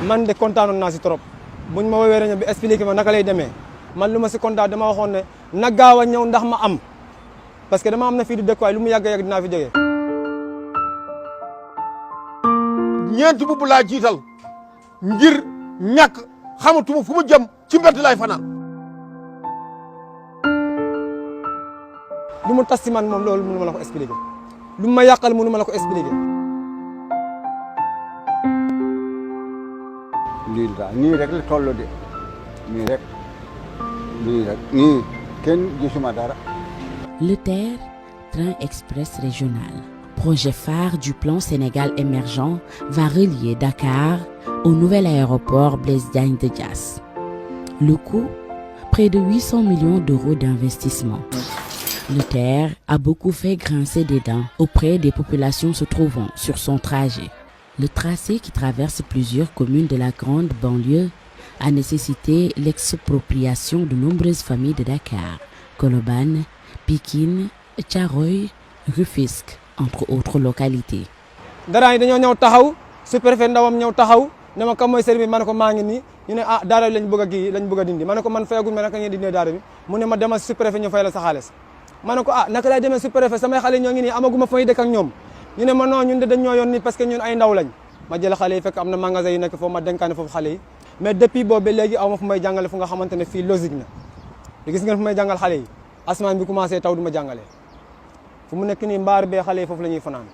man de kontaanoon naa si trop buñ ma woowee réunion bi expliqué ma naka lay demee man lu ma si kontaan dama waxoon ne na gaaw a ñëw ndax ma am parce que dama am na fii di dëkkuwaay lu mu yàgg-yàgg dinaa fi jógee. ñeenti bubb laa jiital ngir ñàkk xamatuma fu mu jëm ci mbedd lay fanaan. lu mu tas si man moom loolu mënu ma la ko expliqué lu ma yàqal mënu ma la ko expliqué. lii daal nii rek la toll de nii rek nii kenn gisuma dara. Le TER, train express régional, projet phare du plan Sénégal émergent, va relier Dakar au nouvel aéroport Blaise Diagne de Diass. Le coût, près de 800 millions d'euros d'investissement. Le TER a beaucoup fait grincer des dents auprès des populations se trouvant sur son trajet. Le tracé qui traverse plusieurs communes de la grande banlieue a nécessité l'expropriation de nombreuses familles de Dakar, Colobane, Pikine, Thiaroye, Rufisque, entre autres localités. dara yi dañoo ñëw taxaw sous-préfet ndawam ñëw taxaw ne ma kam mooy service ma ne ko maa ngi nii ñu ne ah daara bi lañ bëgg a dindi ma ne ko man fayagul ma naka ngeen dindee daara bi mu ne ma demal sous-préfet ñu fay la sa xaalis ma ne ko ah naka lay demee sous-préfet samay xale ñoo ngi nii amaguma fa may dëkk ak ñoom ñu ne ma non ñun de dañ ñoo yoon nii parce que ñun ay ndaw lañ ma jël xale yi fekk am na magasin yi nekk foofu ma denkaane foofu xale yi mais depuis boobu ba léegi aw ma fu may jàngale fu nga xamante ne fii logique na te gis ngeen fu may jàngal xale yi asamaan bi commencé taw du ma jàngale fu mu nekk nii mbaar bee xale yi foofu la ñuy fanaan.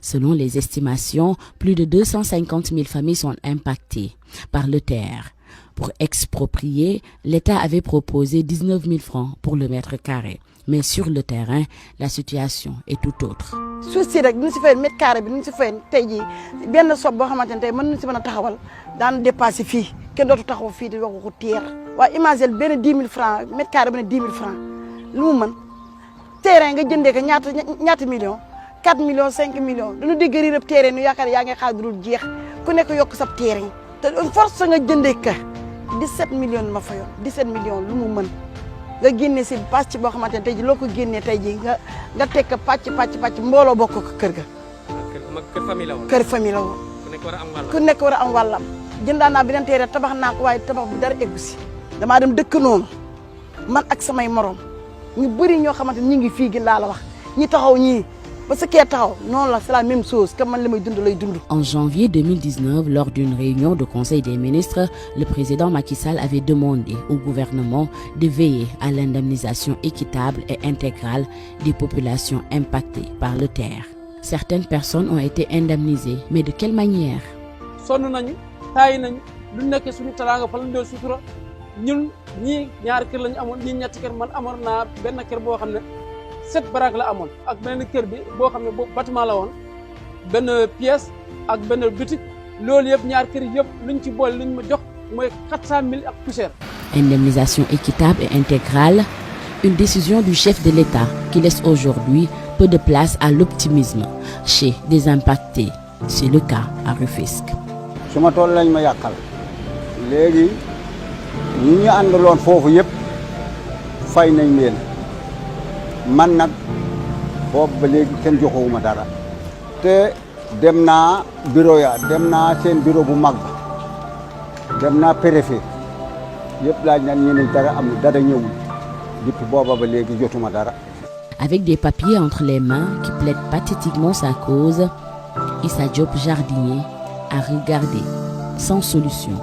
Selon les estimations, plus de 250 000 familles sont impactées par le TER. Pour exproprier, l'État avait proposé 19 000 francs pour le mètre carré. Mais sur le terrain, la situation est tout autre. suuf si rek nu si fay mètre carré bi nu si fay tey jii benn sob boo xamante ne tey mën nañu si mën a taxawal daan dépassé fii kenn dootu taxaw fii di waxu ko teer waaye imagine benn 10 000 francs mètre carré benn 10 000 francs lu mu mën terrain nga jëndee ko ñaata millions 4 millions 5 millions dañu dégg riirab terrain nu yaakaar yaa ngi xaar dul jeex ku nekk yokk sab terrain te force nga jëndee ka 17 millions ma fayoon 17 millions lu mu mën nga génne si pàcc boo xamante ne tey jii loo ko génnee tey jii nga teg ko pàcc mbooloo bokk ko kër ga. kër famille la woon. kër famille la woon. ku nekk war a am wàllam. jëndaan naa beneen terrain tabax naa ko waaye tabax bi dara eggu si. damaa dem dëkk noonu man ak samay morom ñu bëri ñoo xamante ni ñu ngi fii gi laa la wax ñi taxaw ñii ba sa kee taxaw noonu la c'est la même chose que man li may dund lay dund. En janvier 2019, lors d'une réunion de Conseil des ministres, le président Macky Sall avait demandé au gouvernement de veiller à l'indemnisation équitable et intégrale des populations impactées par le TER. Certaines personnes ont été indemnisées, mais de quelle manière? sonn nañu taay nañu lu nekk suñu teraanga fa lañ doon sutura ñun ñii ñaari kër lañu amoon ñii ñetti kër man amoon naa benn kër boo xam ne 7 baraak la amoon ak benn kër bi boo xam ne boobu bâtiment la woon benn pièce ak benn boutique loolu yëpp ñaar kër yëpp luñ ci boole luñ ma jox mooy 400 000 ak poussière. Indemnisation équitable et intégrale, une décision du chef de l'État qui laisse aujourd'hui peu de place à l'optimisme chez des impactés. C'est le cas à Rufisque. suma tool lañ ma yàqal léegi ñi ñu àndaloon foofu yëpp fay nañ leen man nag boobu ba léegi kenn joxewuma dara te dem naa bureau ya dem naa seen bureau bu mag dem naa préfet yëpp laaj nañ ñeneen dara am dara ñëwul depuis booba ba léegi jotuma dara. Avec des papiers entre les mains qui plaident pathétiquement sa cause, Issa Diop jardinier a regardé sans solution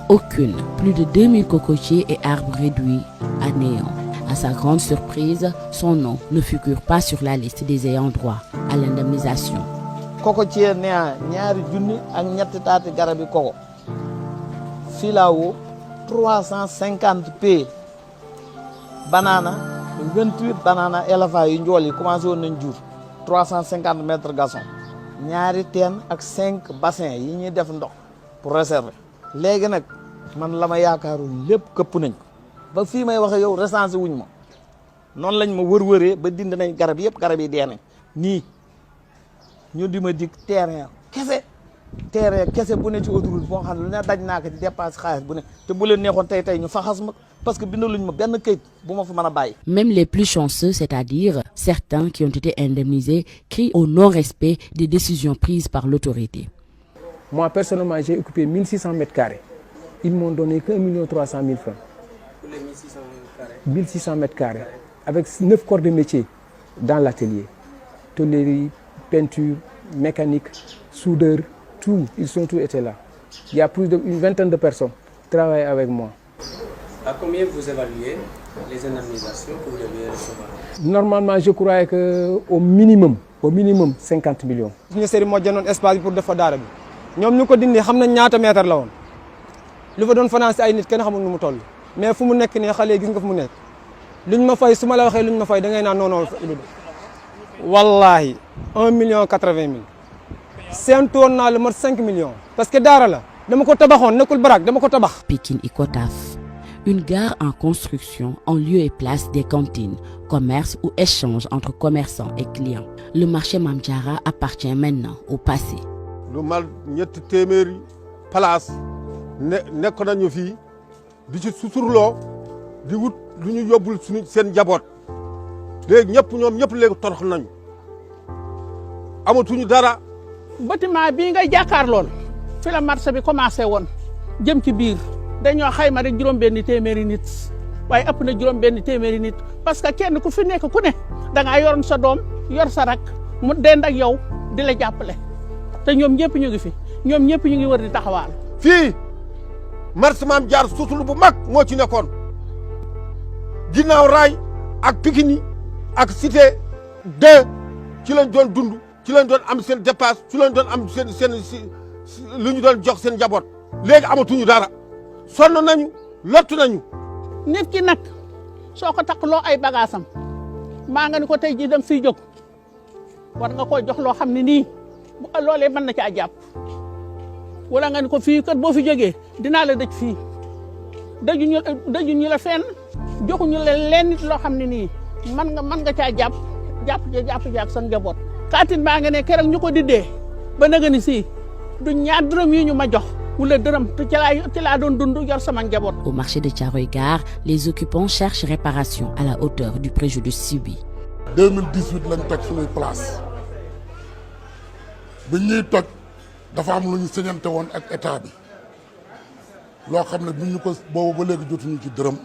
aucune. Plus de 2000 cocotiers et arbres réduits à néant. À sa grande surprise, son nom ne figure pas sur la liste des ayants droit à l'indemnisation. Cocotier néant ñaari junni ak ñetti taati garabi koko filao 350 p banana 28 banana élevage yu njool yi commencé woon nañ jur 350 mètres gazon ñaari teen ak 5 bassins yi ñuy def ndox pour réserver léegi nag man la ma yaakaaroon lépp këpp nañ ko ba fii may waxe yow recensé wuñ ma noonu lañ ma wër-wëree ba dindi nañ garab yëpp garab yi dee nañ nii ñu di ma dig terrain kese bu ne ci autoroute boo xam ne lu ne daj naa ko ci dépasse xaalis bu ne te bu leen neexoon tey ñu faxas ma parce que bindaluñ ma benn këyit bu ma fa mën a bàyyi. Même les plus chanceux, c'est-à-dire certains qui ont été indemnisés, crient au non-respect des décisions prises par l'autorité. Moi, personnellement, j'ai occupé 1600 mètres carrés. Ils m'ont donné que 1 300 000 francs. Pour les 1600 carrés. 1600 mètres carrés. Avec 9 corps de métier dans l'atelier. Tôlerie, peinture, mécanique, soudeur, tout. Tout étaient là. Il y a plus d'une vingtaine de personnes qui travaillent avec moi. À combien vous évaluez les indemnisations que vous devez recevoir? Normalement, je croyais qu'au minimum 50 millions. Nous avons un espace pour faire daara bi. Ñom ñuko dindi xamna ñaata mètre la won. Lu fa doon financer ay nit kenn xamul nu mu toll. Mais fu mu nekk ni xalé gis nga fu mu nekk. Luñ ma fay suma la waxé luñ ma fay da ngay naan non. Wallahi 1,80 million. Séntoon naa lu mat 5 millions. Parce que daara la dama ko tabaxoon nekkul barak dama ko tabax. Pikine Icotaf, une gare en construction en lieu et place des cantines, commerce ou échange entre commerçants et clients. Le marché Mame Diarra appartient maintenant au passé. lu mal ñetti téeméeri place nekk nañu fii di ci suturloo di wut lu ñu yóbbul suñu seen njaboot léegi ñoom ñëpp léegi torox nañu amatuñu dara. bâtiment bii ngay jàkkaarlool fi la marché bi commencé woon jëm ci biir dañoo xayma rek juróom-benni téeméeri nit waaye ëpp na juróom-benni téeméeri nit parce que kenn ku fi nekk ku ne da ngaa yoroon sa doom yor sa rak mu dend ak yow di la jàppale. te ñoom ñëpp ñu ngi fi ñoom ñëpp ñu ngi wër di taxawaal. fii marché Mame Diarra sutul bu mag moo ci nekkoon ginnaaw raay ak Pikine ak cité 2 ci lañ doon dund ci lañ doon am seen dépasse ci lañ doon am seen lu ñu doon jox seen njaboot léegi amatuñu dara sonn nañu lottu nañu. nit ki nag soo ko takkloo ay bagaasam maa nga ni ko tey jii dem fiy jóg war nga koo jox loo xam ne nii. loolee mën na caa jàpp wala nga ni ko fii kat boo fi jógee dinaa la dëj fii dëjuñu la fenn joxuñu la leen nit loo xam ne nii mën nga caa jàpp jaak sa njaboot. kaatin baa nga ne keroog ñu ko diddee ba naga ni si du ñaar dërëm yi ñu ma jox wala dërëm te ci laa doon dund yor sama njaboot. Au marché de Thiaroye-Gare, les occupants cherchent réparation à la hauteur du préjudice subi. 2018 lañ toj suñuy place. bi ñuy toj dafa am lu ñu signante woon ak état bi loo xam ne bi ñu ko boobu ba léegi jotuñu ci dërëm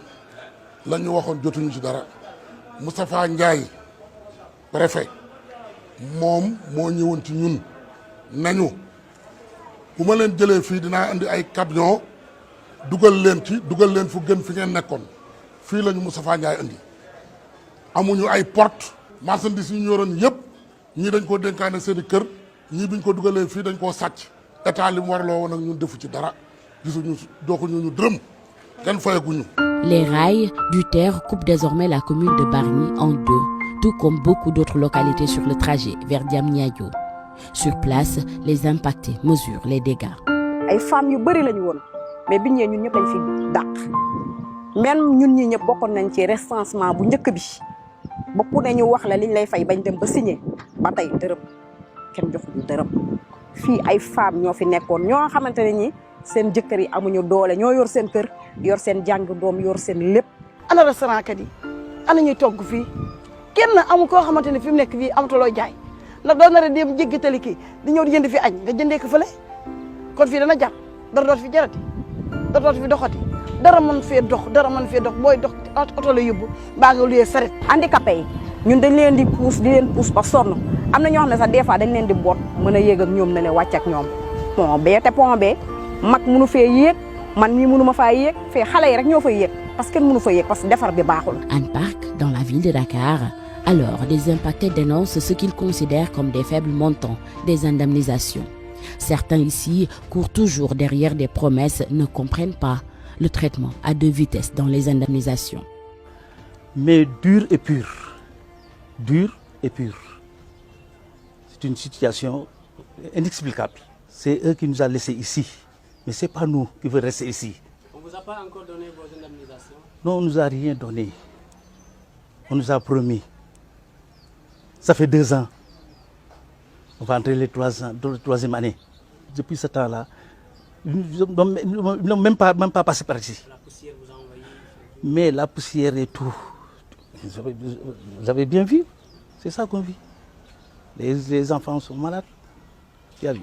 la ñu waxoon jotuñu ci dara Moustapha Ndiaye préfet moom moo ñëwoon ci ñun nañu bu ma leen jëlee fii dinaa indi ay camion dugal leen fu gën fi ngeen nekkoon fii la ñu Moustapha Ndiaye indi amuñu ay porte marchandise yi ñu yoroon yëpp ñii dañ ko dénkaane seen i kër ñii biñ ko dugalee fii dañ koo sàcc état li mu warloo woon ak ñun defu ci dara gisuñu doxuñu ñu dërëm kenn fayaguñu. Les rails du terre coupent désormais la commune de Bargny en deux, tout comme beaucoup d'autres localités sur le trajet vers Diamniadio. Sur place, les impactés mesurent les dégâts. ay femmes yu bëri lañu woon mais biñ ñee ñun ñëpp lañ fi dàq même ñun ñi ñëpp bokkoon nañ ci recensement bu njëkk bi ba ku ne ñu wax la liñ lay fay bañ dem ba signé ba tey dërëm kenn joxuñu dërëm fii ay femmes ñoo fi nekkoon ñoo xamante ne ñi seen jëkkër yi amuñu doole ñoo yor seen kër yor seen jàng doom yor seen lépp. ana restaurant kat yi ana ñuy togg fii kenn amu koo xamante ne fi mu nekk fii amatuloo jaay ndax doo nar a dem jéggi tali kii di ñëw di jënd fi añ nga jëndee ko fële kon fii dana jar dara doot fi jarati dara doot fi doxati dara mën fee dox booy dox oto la yóbbu mbaa nga luyee saret. handicapé yi ñun dañ leen di pousse ba sonn am na ñoo xam ne sax des fois dañ leen di boot mën a yéeg ak ñoom ne ne wàcc ak ñoom pont bee mag mënu fee yéeg man mii mënu ma faa yéeg fee xale yi rek ñoo fay yéeg parce que mënu fa yéeg parce que defar bi baaxul. Hann Park, dans la ville de Dakar, alors les impactés dénoncent ce qu'ils considèrent comme des faibles montants des indemnisations. Certains ici courent toujours derrière des promesses, ne comprennent pas le traitement à deux vitesses dans les indemnisations. Mais dur et pur. Dur et pur. C'est une situation inexplicable. C'est eux qui nous ont laissés ici. Mais ce n'est pas nous qui veulent rester ici. On ne vous a pas encore donné vos indemnisations? Non, on ne nous a rien donné. On nous a promis. Ça fait 2 ans. On va entrer les 3 ans, dans la 3e année. Depuis ce temps-là, ils n'ont même pas passé par ici. La poussière vous a envoyé? Mais la poussière et tout. Vous avez bien vu? C'est ça qu'on vit. Les enfants sont malades. Tu as vu?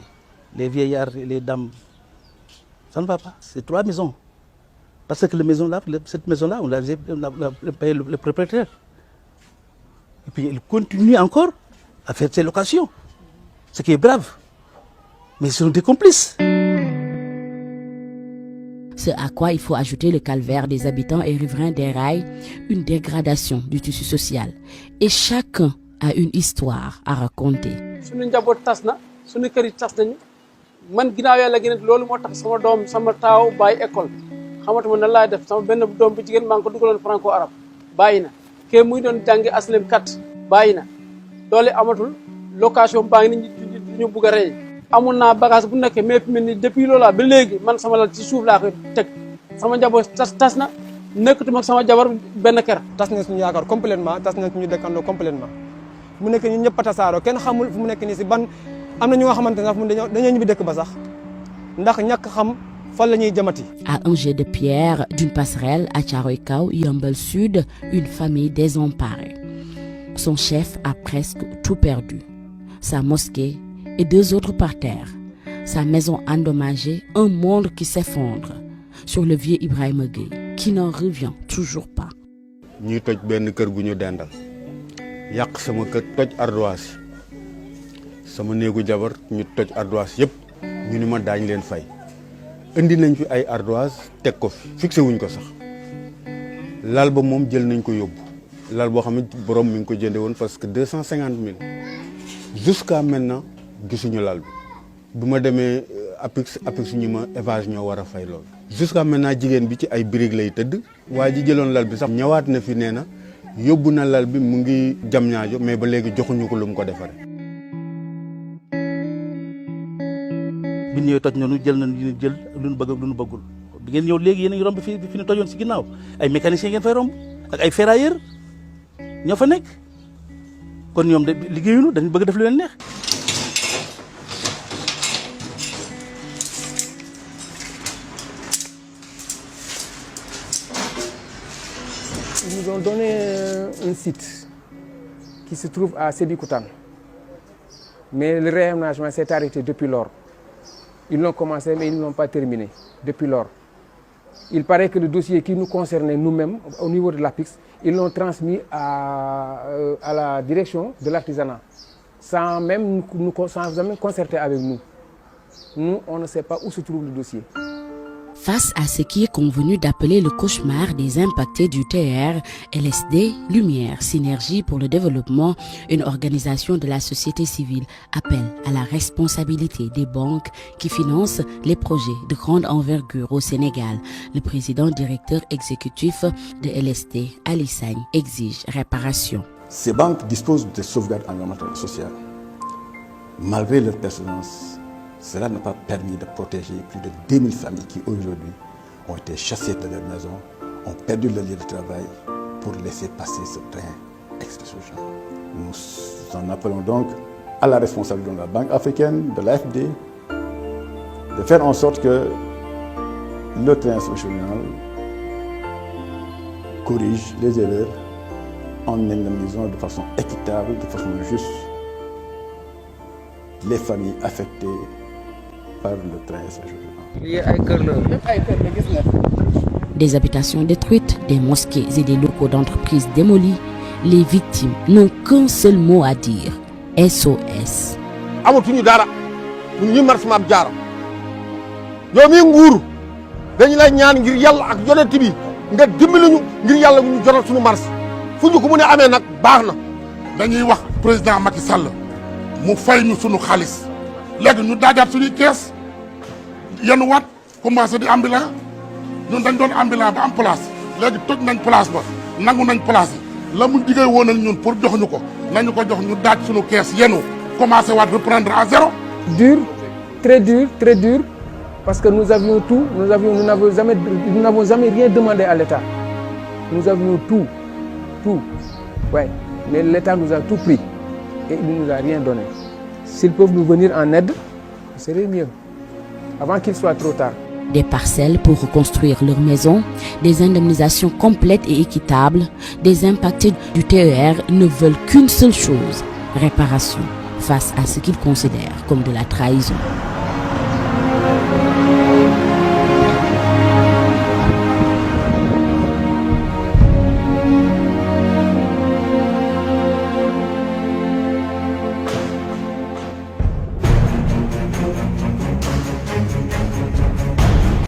les vieillards et les dames. Ça ne va pas. C'est 3 maisons. Parce que cette maison-là, on l'avait payé le propriétaire. Et puis il continue encore à faire ses locations. Ce qui est brave. Mais ils sont des complices. Ce à quoi il faut ajouter le calvaire des habitants et riverains des rails, une dégradation du tissu social. Et chacun a une histoire à raconter. suñu njaboot tas na suñu kër yi tas nañu man ginnaaw yàlla gi nag loolu moo tax sama doom sama taaw bàyyi école xamatuma nan laay def sama benn doom bu jigéen maa ngi ko dugaloon franco arabe bàyyi na kee muy doon jàngi aslem 4 bàyyi na doole amatul location baa ngi ni ñu bugg a rey amoon naa bagage bu nekkee mais fi mel ni depuis loola ba léegi man sama lal ci suuf laa koy teg sama njaboot tas na nekkatuma ak sama jabar benn kër. tas na suñu yaakaar complètement tas na suñu dëkkandoo complètement mu nekk ñun ñëpp a tasaaroo kenn xamul fu mu nekk nii si ban am na ñu nga xamante ne sax dañoo ñibbi dëkk ba sax ndax ñàkk xam fan la ñuy jëmati. À un jet de pierre d'une passerelle à Thiaroye Kao, Yeumbeul Sud, une famille désemparée. Son chef a presque tout perdu. Sa mosquée et 2 autres par terre. Sa maison endommagée, un monde qui s'effondre sur le vieux Ibrahima Gueye, qui n'en revient toujours pas. ñuy toj benn kër gu ñu dendal yàq sama kër toj ardoise sama néegu jabar ñu toj ardoise yëpp ñu ni ma daañ leen fay indi nañ fi ay ardoise teg ko fi fixé wuñ ko sax lal ba moom jël nañ ko yóbbu lal boo xam ne borom mi ngi ko jënde woon parce que 250 000 jusqu'à maintenant gisuñu lal bi bu ma demee APIX ñu ma Eiffage ñoo war a fay loolu jusqu'à maintenant jigéen bi ci ay briques lay tëdd waaye ji jëloon lal bi sax ñëwaat na fi nee na yóbbu na lal bi mu ngi jam ñaajo mais ba léegi joxuñu ko lu mu ko defaree. bi ñëwee toj noonu jël nañu jël lu ñu bëgg ak lu ñu bëggul bi ngeen ñëw léegi yéen a ngi romb fi ñu tojoon si ginnaaw ay mécaniciens ngeen fay romb ak ay ferrailleurs ñoo fa nekk kon ñoom de liggéeyuñu dañu bëgg def lu leen neex. Ils nous ont donné un site qui se trouve à Sébikotane. Mais le réaménagement s'est arrêté depuis lors. Ils l'ont commencé, mais ils ne l'ont pas terminé depuis lors. Il paraît que le dossier qui nous concernait nous-mêmes, au niveau de l'APIX, ils l'ont transmis à la direction de l'artisanat, sans même concerter avec nous. Nous, on ne sait pas où se trouve le dossier. Face à ce qui est convenu d'appeler le cauchemar des impactés du TER, LSD, Lumière, Synergie pour le développement, une organisation de la société civile, appelle à la responsabilité des banques qui financent les projets de grande envergure au Sénégal. Le président directeur exécutif de LSD, Ali Sagne, exige réparation. Ces banques disposent de sauvegardes environnementales et sociales. Malgré leur pertinence, cela n'a pas permis de protéger plus de 2000 familles qui aujourd'hui ont été chassées de leur maison, ont perdu leur lieu de travail pour laisser passer ce train express-régional. Nous en appelons donc à la responsabilité de la Banque africaine, de l'AFD, de faire en sorte que le train express-régional corrige les erreurs en indemnisant de façon équitable, de façon juste, les familles affectées par le train express-régional. Des habitations détruites, des mosquées et des locaux d'entreprises démolis, les victimes n'ont qu'un seul mot à dire, SOS. amatuñu dara ñu Mars Mame Diarra yow mi nguur dañu lay ñaan ngir yàlla ak yonent bi nga dimbali ñu ngir yàlla ñu jotal suñu mars fu ñu ko mën a amee nag baax na. dañuy wax président Macky Sall mu fay ñu sunu xaalis léegi ñu daajaat suñuy kees yenu waat commencé di ambulant ñun dañ doon ambulant ba am place léegi toj nañ place ba nangu nañ place yi la mu diggee woon ak ñun pour jox ñu ko nañu ko jox ñu daaj suñu kees yenu commencé waat reprendre à zéro. Dur, très dur, parce que nous avions tout, nous n'avons jamais rien demandé à l'État. Nous avions tout, ouais. Mais l'État nous a tout pris et il ne nous a rien donné. S'ils peuvent nous venir en aide, ce serait mieux, avant qu'il soit trop tard. Des parcelles pour reconstruire leur maison, des indemnisations complètes et équitables, des impactés du TER ne veulent qu'une seule chose, réparation, face à ce qu'ils considèrent comme de la trahison. Sénégal.